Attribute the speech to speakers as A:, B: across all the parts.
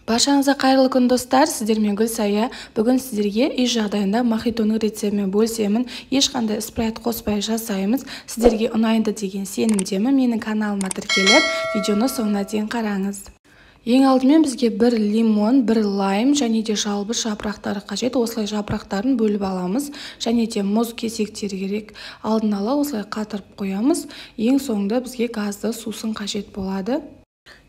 A: Баршаңызға қайырлы күн достар, сіздермен Гүлсая. Бүгін сіздерге үй жағдайында мохитоның рецептімен бөлісемін. Ешқандай спрайт қоспай жасаймыз. Сіздерге ұнайды деген сенімдемін. Менің каналыма тіркеліп, видеоны соңына дейін қараңыз. Ең алдымен бізге бір лимон, бір лайм және де жалбыз жапырақтары қажет. Осылай жапырақтарын бөліп аламыз. Және де мұз кесектері керек. Алдын ала осылай қатырып қоямыз. Ең соңында бізге газды сусын қажет болады.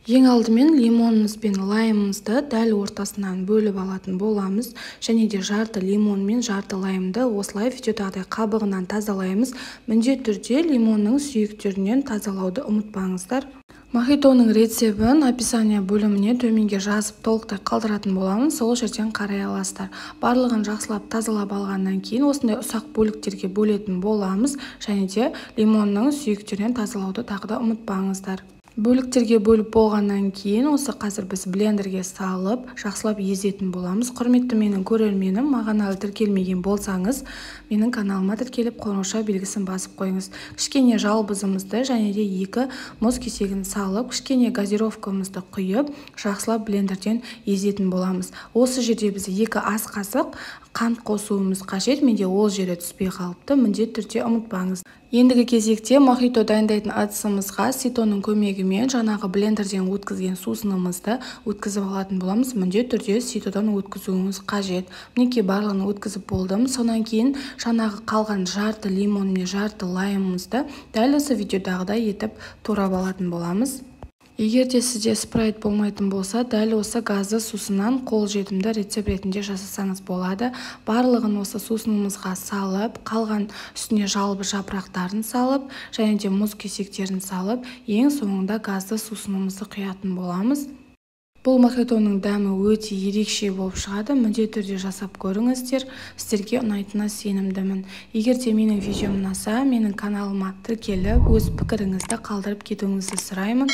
A: Ең алдымен лимонымыз бен лаймымызды дәл ортасынан бөліп алатын боламыз. Және де жарты лимон мен жарты лаймды осылай видеодағыдай қабығынан тазалаймыз. Міндетті түрде лимонның сүйектерінен тазалауды ұмытпаңыздар. Мохитоның рецебін описание бөліміне төменге жазып толықтай қалдыратын боламыз. Сол жерден қарай аласыздар. Барлығын жақсылап тазалап алғаннан кейін осындай ұсақ бөліктерге бөлетін боламыз. Және де лимонның сүйектерінен тазалауды тағы да ұмытпаңыздар. Бөліктерге бөліп болғаннан кейін осы қазір біз блендерге салып жақсылап езетін боламыз. Құрметті менің көрерменім, маған әлі тіркелмеген болсаңыз, менің каналыма тіркеліп қоңырауша белгісін басып қойыңыз. Кішкене жалбызымызды және де 2 мұз кесегін салып, кішкене газировкамызды құйып, жақсылап блендерден езетін боламыз. Осы жерде біз 2 ас қасық қант қосуымыз қажет. Менде ол жері түспей қалыпты, міндетті түрде ұмытпаңыз. Ендігі кезекте мохито дайындайтын ыдысымызға ситоның көмегімен жаңағы блендерден өткізген сусынымызды өткізіп алатын боламыз. Міндетті түрде ситодан өткізуіңіз қажет. Мінекей барлығын өткізіп болдым. Сонан кейін жаңағы қалған жарты лимон мен жарты лаймымызды дәл осы видеодағыдай етіп турап алатын боламыз. Егер де сізде спрайт болмайтын болса, дәл осы газды сусыннан қолжетімді рецепт ретінде жасасаңыз болады. Барлығын осы сусынымызға салып, қалған үстіне жалбыз жапырақтарын салып, және де мұз кесектерін салып, ең соңында газды сусынымызды құятын боламыз. Бұл мохитоның дәмі өте ерекше болып шығады. Міндетті түрде жасап көріңіздер. Сіздерге ұнайтынына сенімдімін. Егер де менің видеом ұнаса, менің каналыма тіркеліп, өз пікіріңізді қалдырып кетуіңізді сұраймын.